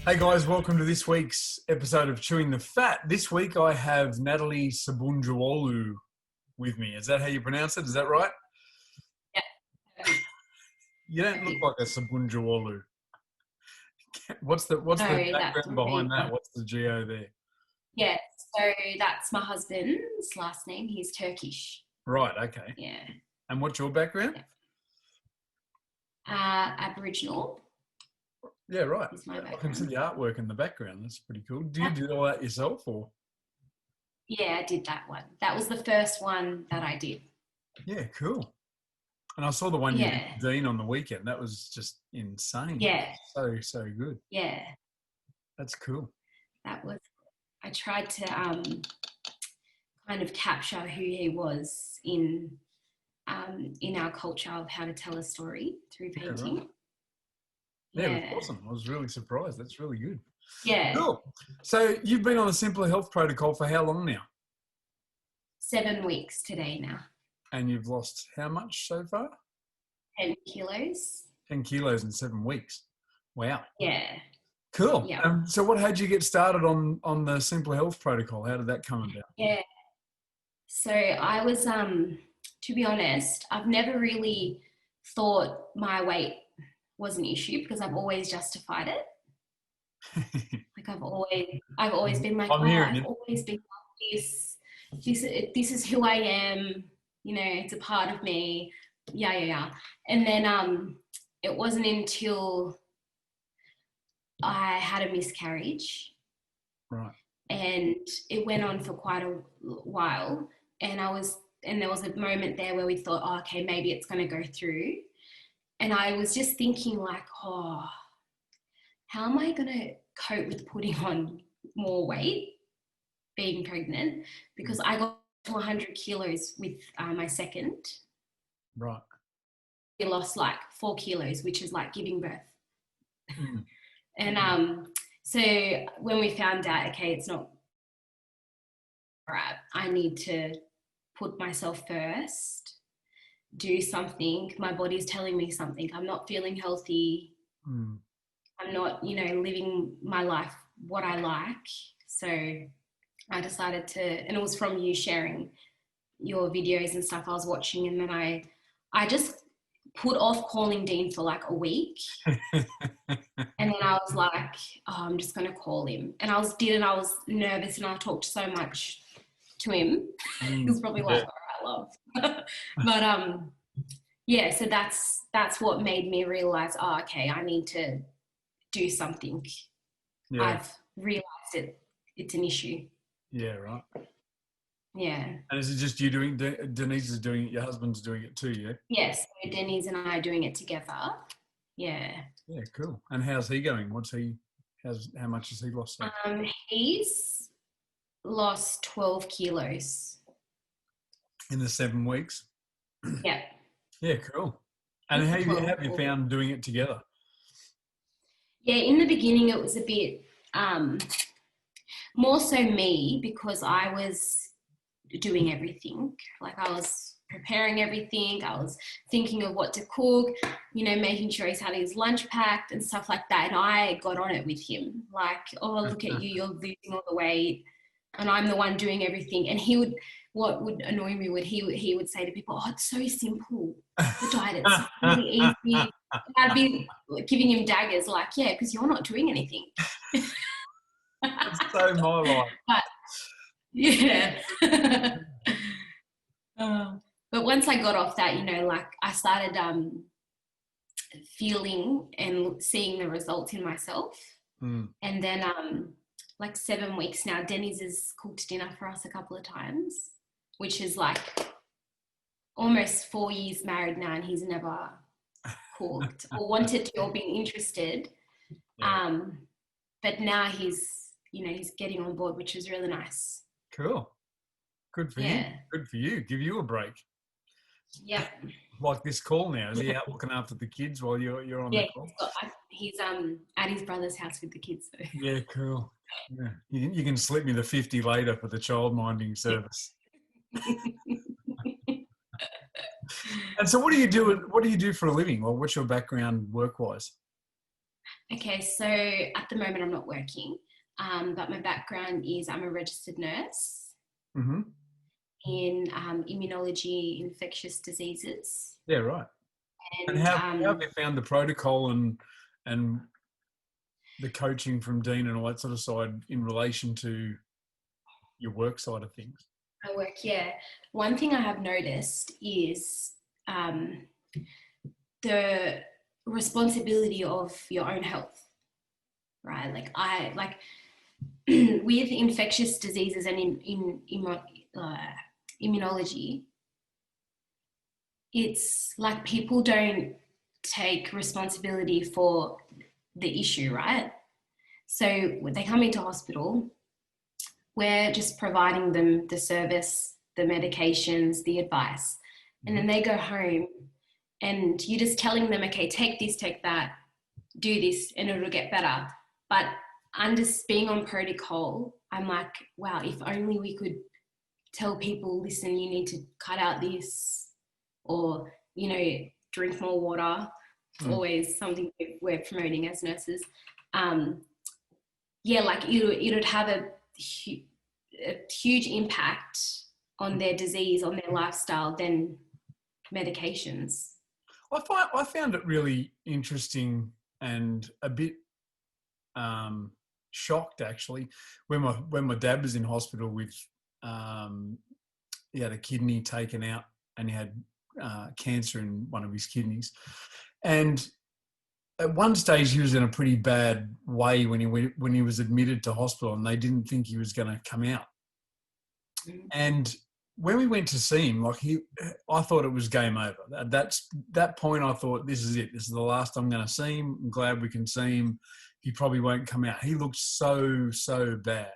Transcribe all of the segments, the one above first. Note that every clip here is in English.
Hey guys, welcome to this week's episode of Chewing the Fat. This week I have Natalie Husband with me. Is that how you pronounce it? Is that right? Yeah. You don't look like a Sabunjawolu. What's the background behind that? What's the geo there? Yeah, so that's my husband's last name. He's Turkish. Right, okay. Yeah. And what's your background? Aboriginal. Yeah, right. I can see the artwork in the background. That's pretty cool. Do you do all that yourself or? Yeah, I did that one. That was the first one that I did. Yeah, cool. And I saw the one you did with Dean on the weekend. That was just insane. Yeah. So good. Yeah. That's cool. I tried to kind of capture who he was in our culture of how to tell a story through painting. Yeah, right. Yeah, it was awesome. I was really surprised. That's really good. Yeah. Cool. So you've been on a Simpler Health protocol for how long now? 7 weeks today now. And you've lost how much so far? 10 kilos. 10 kilos in 7 weeks. Wow. Yeah. Cool. Yeah. So what had you get started on the Simpler Health protocol? How did that come about? Yeah. So I was, to be honest, I've never really thought my weight was an issue because I've always justified it. Like I've always been like, I've always been like this. This is who I am. You know, it's a part of me. Yeah. And then it wasn't until I had a miscarriage. Right. And it went on for quite a while. And there was a moment there where we thought, oh, okay, maybe it's going to go through. And I was just thinking like, oh, how am I going to cope with putting on more weight, being pregnant? Because I got to 100 kilos with my second. Right. We lost like 4 kilos, which is like giving birth. And so when we found out, okay, it's not right, I need to put myself first, do something. My body's telling me something. I'm not feeling healthy. I'm not, living my life what I like. So I decided to, and it was from you sharing your videos and stuff I was watching, and then I just put off calling Dean for like a week. And then I was like, oh, I'm just going to call him. And I was nervous and I talked so much to him. He was probably like, all right, love. But yeah, so that's what made me realize, oh, okay, I need to do something. Yeah. I've realized it's an issue. Yeah, right. Yeah. And is it just you doing it? Denise is doing it, your husband's doing it too, yeah? Yes, so Denise and I are doing it together. Yeah. Yeah, cool. And how's he going? How much has he lost? He's lost 12 kilos. In the 7 weeks? Yeah. Yeah, cool. And how have you found doing it together? Yeah, in the beginning it was a bit more so me, because I was doing everything. Like I was preparing everything. I was thinking of what to cook, making sure he's had his lunch packed and stuff like that. And I got on it with him. Like, oh, look at you, you're losing all the weight. And I'm the one doing everything. And what would annoy me he would say to people, oh, it's so simple. The diet, it's really easy. And I'd be giving him daggers like, yeah, because you're not doing anything. That's so my life. But, yeah. But once I got off that, like I started feeling and seeing the results in myself. And then like 7 weeks now, Denny's has cooked dinner for us a couple of times, which is like almost 4 years married now, and he's never cooked or wanted to or been interested. Yeah. But now he's getting on board, which is really nice. Cool. Good for you. Good for you. Give you a break. Yeah. Like this call now. Is he out looking after the kids while you're on the call? He's at his brother's house with the kids. So. Yeah, cool. Yeah. You can slip me the 50 later for the child minding service. And so what do you do for a living? Well, what's your background work-wise? Okay, so at the moment I'm not working, but my background is I'm a registered nurse Mm-hmm. in immunology, infectious diseases, Yeah, right. And and how have you found the protocol and the coaching from Dean and all that sort of side in relation to your work side of things? I work. Yeah, one thing I have noticed is um, the responsibility of your own health, right? Like with infectious diseases and uh, immunology, it's like people don't take responsibility for the issue, right? So when they come into hospital, we're just providing them the service, the medications, the advice. And then they go home and you're just telling them, okay, take this, take that, do this, and it'll get better. But I'm just being on protocol. I'm like, wow, if only we could tell people, listen, you need to cut out this, or, drink more water. It's always something we're promoting as nurses. Like it would have a huge impact on their disease, on their lifestyle than medications. I found it really interesting and a bit shocked actually when my dad was in hospital with he had a kidney taken out and he had cancer in one of his kidneys, and at one stage he was in a pretty bad way when he was admitted to hospital, and they didn't think he was going to come out. And when we went to see him, I thought it was game over. That point, I thought, this is it. This is the last I'm going to see him. I'm glad we can see him. He probably won't come out. He looked so bad.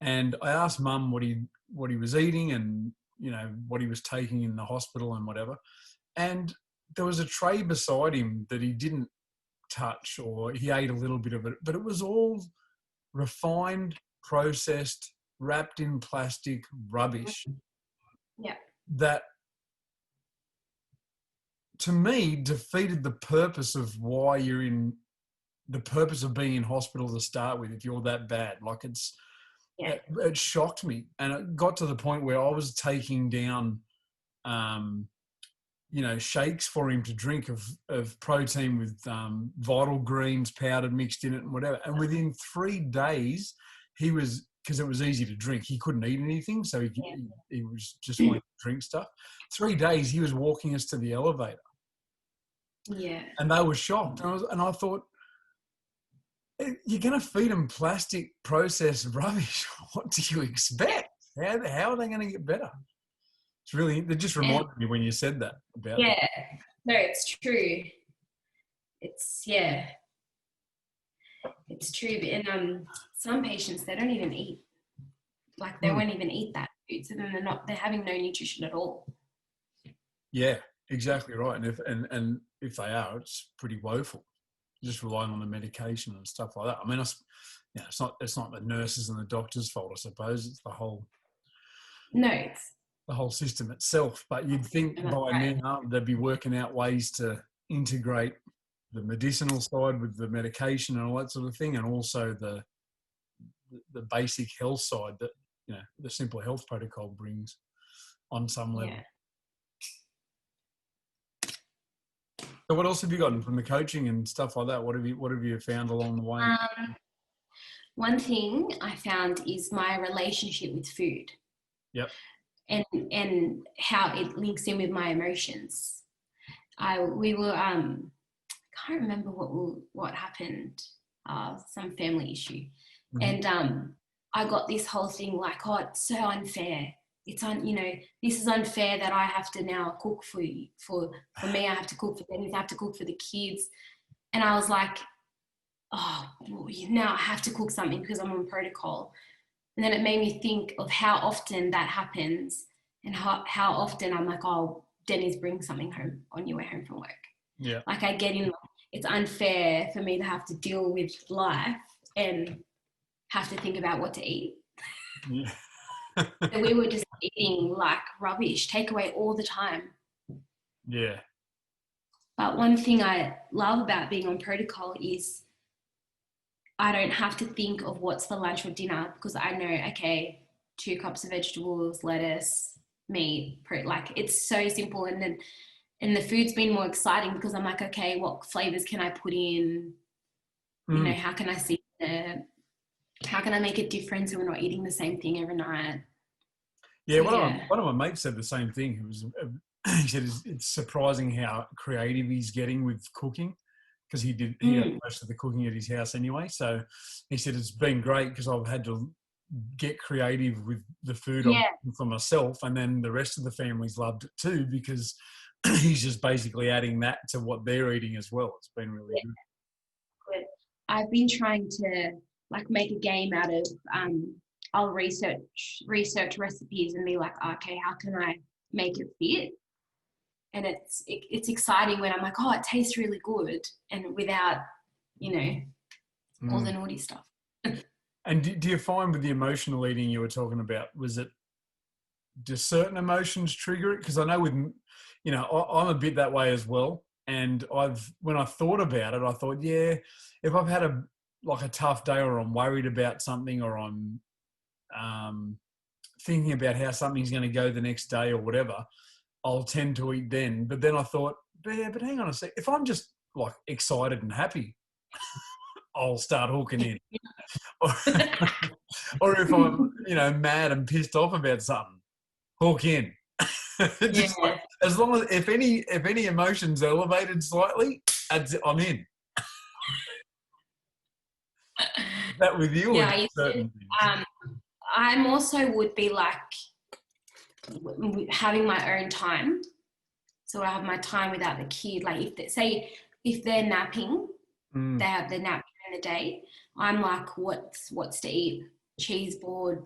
And I asked Mum what he was eating and what he was taking in the hospital and whatever. And there was a tray beside him that he didn't touch, or he ate a little bit of it, but it was all refined, processed, wrapped in plastic rubbish. Yeah. That, to me, defeated the purpose of the purpose of being in hospital to start with. If you're that bad, it shocked me, and it got to the point where I was taking down, shakes for him to drink of protein with vital greens powdered mixed in it and whatever. And within 3 days, he was, because it was easy to drink, he couldn't eat anything, so he was just wanting to drink stuff. 3 days, he was walking us to the elevator. Yeah. And they were shocked. And I thought, you're going to feed them plastic processed rubbish. What do you expect? How are they going to get better? It just reminded me when you said that about no, it's true. It's true. And some patients, they don't even eat. Like they won't even eat that food. So then they're having no nutrition at all. Yeah, exactly right. And if they are, it's pretty woeful. Just relying on the medication and stuff like that. I mean, it's not the nurses and the doctors' fault, I suppose. It's the whole system itself. But you'd think by now they'd be working out ways to integrate the medicinal side with the medication and all that sort of thing, and also the basic health side that the simple health protocol brings on some level. Yeah. So what else have you gotten from the coaching and stuff like that? What have you found along the way? One thing I found is my relationship with food. Yep. And how it links in with my emotions. We were can't remember what happened. Some family issue, and I got this whole thing like, oh, it's so unfair. It's this is unfair that I have to now cook for you. For me, I have to cook for Dennis. I have to cook for the kids, and I was like, oh, now I have to cook something because I'm on protocol. And then it made me think of how often that happens, and how often I'm like, oh, Dennis, bring something home on your way home from work. Yeah. Like I get in, it's unfair for me to have to deal with life and have to think about what to eat. Yeah. So we were just eating like rubbish, takeaway all the time. Yeah. But one thing I love about being on protocol is I don't have to think of what's for lunch or dinner, because I know, okay, 2 cups of vegetables, lettuce, meat, like it's so simple. And the food's been more exciting because I'm like, okay, what flavors can I put in? You know, how can I see it? How can I make a difference so we're not eating the same thing every night? Yeah, So, one of my mates said the same thing. He said it's surprising how creative he's getting with cooking, because he had most of the cooking at his house anyway. So he said it's been great because I've had to get creative with the food I'm cooking for myself, and then the rest of the family's loved it too, because he's just basically adding that to what they're eating as well. It's been really good. I've been trying to like make a game out of I'll research recipes and be like, okay, how can I make it fit? And it's exciting when I'm like, oh, it tastes really good, and without, you know, all the naughty stuff. And do you find with the emotional eating you were talking about, do certain emotions trigger it? Because I know with, you know, I'm a bit that way as well. And when I thought about it, I thought, yeah, if I've had a tough day, or I'm worried about something, or I'm thinking about how something's going to go the next day or whatever, I'll tend to eat then. But then I thought, yeah, but hang on a sec. If I'm just like excited and happy, I'll start hooking in. Or if I'm, you know, mad and pissed off about something, hook in. Just like, as long as if any emotion's elevated slightly, I'm in. That with you, Yeah, or certain things? I'm also would be like having my own time. So I have my time without the kid. Like if they're napping, they have the nap during the day. I'm like, what's to eat? Cheese board,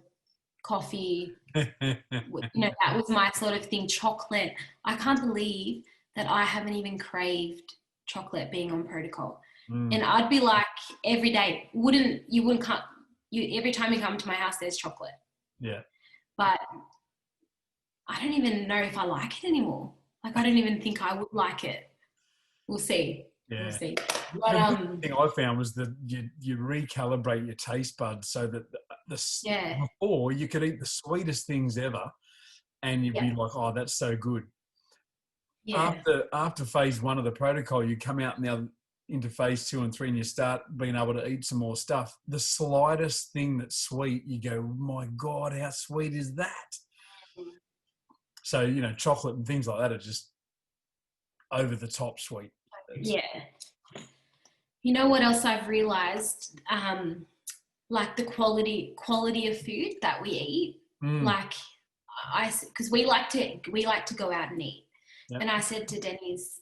coffee. You know, that was my sort of thing. Chocolate. I can't believe that I haven't even craved chocolate being on protocol. And I'd be like every day. Every time you come to my house, there's chocolate. Yeah. But I don't even know if I like it anymore. Like, I don't even think I would like it. We'll see. Yeah. We'll see. But, the thing I found was that you recalibrate your taste buds so that before you could eat the sweetest things ever, and you'd be like, oh, that's so good. Yeah. After phase 1 of the protocol, you come out now into phase 2 and 3, and you start being able to eat some more stuff. The slightest thing that's sweet, you go, my God, how sweet is that? So, you know, chocolate and things like that are just over the top sweet. Yeah. You know what else I've realized? Like the quality of food that we eat. Like because we like to go out and eat. Yep. And I said to Denny's,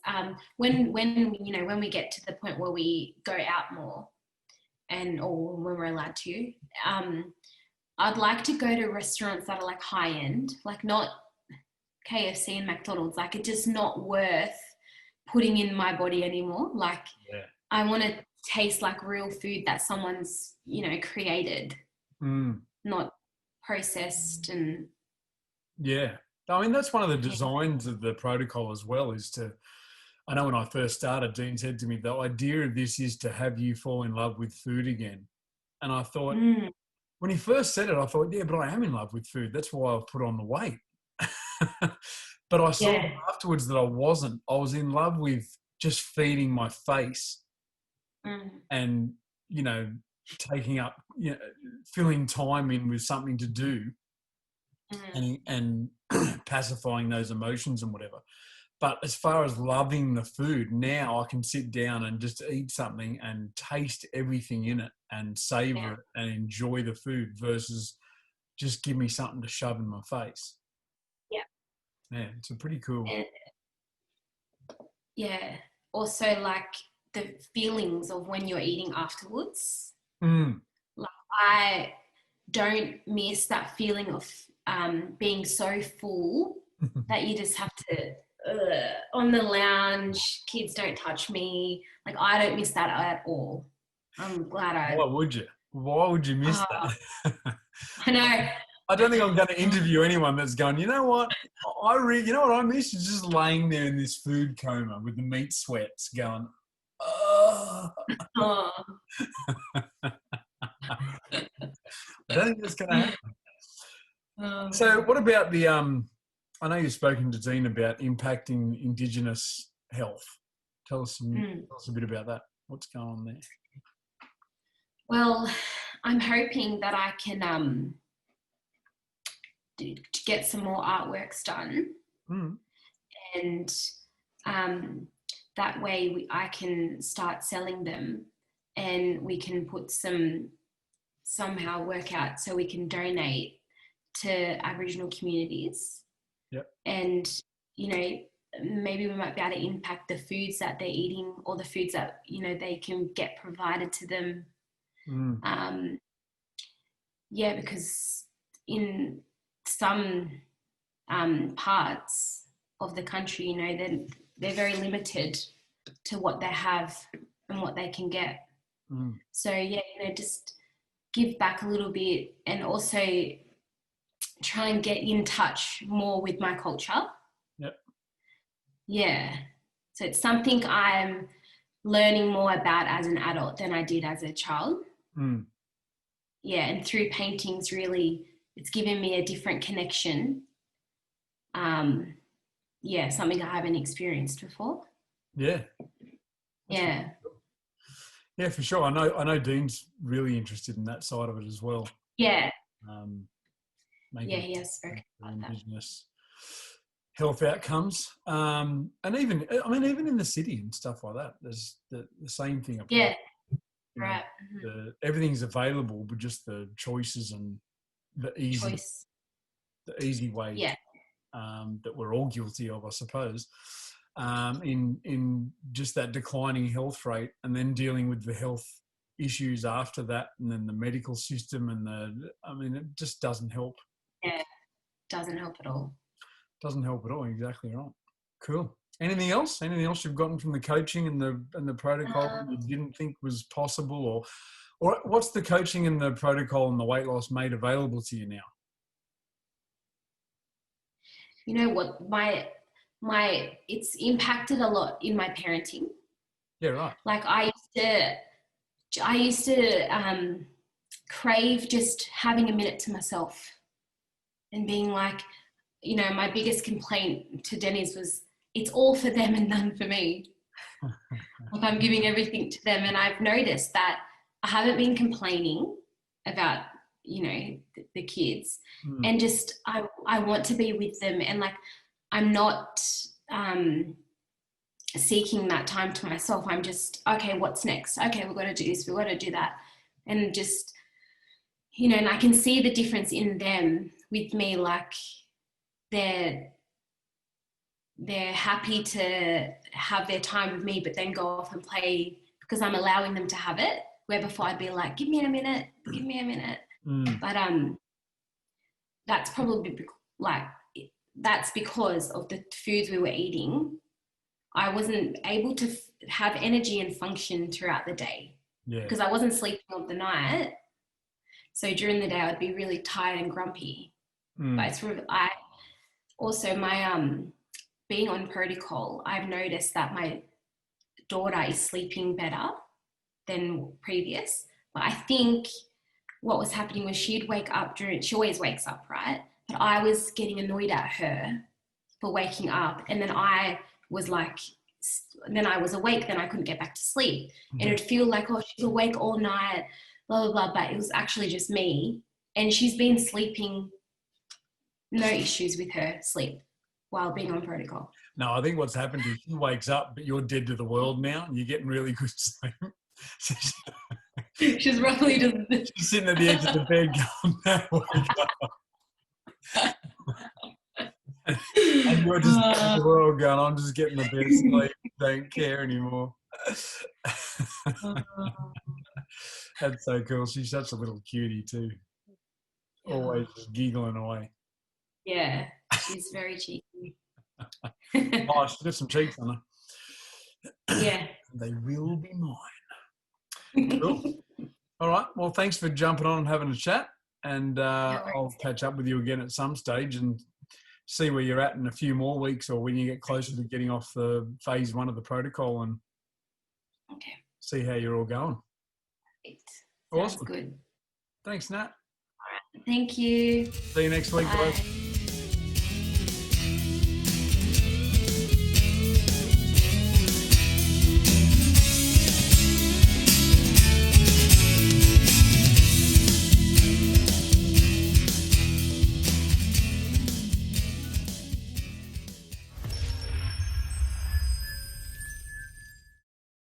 when we get to the point where we go out more, or when we're allowed to, I'd like to go to restaurants that are like high end, like not KFC and McDonald's. Like, it's just not worth putting in my body anymore. Like, I want to taste like real food that someone's, you know, created, not processed. And yeah, I mean, that's one of the designs of the protocol as well, is to, I know when I first started, Dean said to me, the idea of this is to have you fall in love with food again. And I thought, when he first said it, I thought, yeah, but I am in love with food. That's why I've put on the weight. But I saw afterwards that I wasn't. I was in love with just feeding my face and, you know, taking up, you know, filling time in with something to do and pacifying those emotions and whatever. But as far as loving the food, now I can sit down and just eat something and taste everything in it and savor it and enjoy the food versus just give me something to shove in my face. Yeah, it's a pretty cool. Yeah. Also, like the feelings of when you're eating afterwards. Like, I don't miss that feeling of being so full that you just have to on the lounge, kids don't touch me. Like, I don't miss that at all. I'm glad Why would you? Why would you miss that? I know. I don't think I'm going to interview anyone that's going, you know what? You know what I miss is just laying there in this food coma with the meat sweats going, oh. Oh. I don't think that's going to happen. Oh. So what about the, I know you've spoken to Dean about impacting Indigenous health. Tell us a bit about that. What's going on there? Well, I'm hoping that I can get some more artworks done, and that way I can start selling them, and we can put somehow work out so we can donate to Aboriginal communities. Yep. And, you know, maybe we might be able to impact the foods that they're eating, or the foods that, you know, they can get provided to them. Yeah, because in some parts of the country, you know, they're very limited to what they have and what they can get. So, yeah, you know, just give back a little bit, and also try and get in touch more with my culture. Yep. Yeah. So it's something I'm learning more about as an adult than I did as a child. Yeah, and through paintings, really, it's given me a different connection. Yeah, something I haven't experienced before. Yeah. Yeah. Yeah, for sure. I know Dean's really interested in that side of it as well. Yeah. Yeah, he has spoken about that. Indigenous health outcomes, and even in the city and stuff like that. There's the same thing applies. Yeah. You know, right. Everything's available, but just the choices and the easy way. Yeah. That we're all guilty of, I suppose. In just that declining health rate, and then dealing with the health issues after that, and then the medical system, and it just doesn't help. Yeah, doesn't help at all. Doesn't help at all. Exactly right. Cool. Anything else? Anything else you've gotten from the coaching and the protocol that you didn't think was possible, or what's the coaching and the protocol and the weight loss made available to you now? You know what, it's impacted a lot in my parenting. Yeah, right. Like I used to crave just having a minute to myself, and being like, you know, my biggest complaint to Denny's was, it's all for them and none for me. Like I'm giving everything to them. And I've noticed that I haven't been complaining about, you know, the kids, and just I want to be with them, and like I'm not seeking that time to myself. I'm just, okay, what's next? Okay, we've got to do this, we've got to do that. And just, you know, and I can see the difference in them with me. Like they're happy to have their time with me, but then go off and play because I'm allowing them to have it. Where before I'd be like, give me a minute. But that's probably that's because of the foods we were eating. I wasn't able to have energy and function throughout the day because I wasn't sleeping of the night. So during the day, I'd be really tired and grumpy. But it's my being on protocol, I've noticed that my daughter is sleeping better than previous. But I think what was happening was she'd wake up she always wakes up, right? But I was getting annoyed at her for waking up. And then I was like, then I was awake, then I couldn't get back to sleep. And it'd feel like, oh, she's awake all night, blah, blah, blah. But it was actually just me. And she's been sleeping, no issues with her sleep while being on protocol. No, I think what's happened is she wakes up, but you're dead to the world now, and you're getting really good sleep. She's roughly just... She's sitting at the edge of the bed going, no, wake up. And you're just dead to the world going, I'm just getting the best sleep, don't care anymore. That's so cool. She's such a little cutie too. Always just giggling away. Yeah, she's very cheeky. Oh, she's got some cheeks on her. Yeah. They will be mine. Cool. All right. Well, thanks for jumping on and having a chat. and No worries. I'll catch up with you again at some stage and see where you're at in a few more weeks, or when you get closer to getting off the phase 1 of the protocol, and Okay. see how you're all going. Great. Awesome. Sounds good. Thanks, Nat. Thank you. See you next week, guys.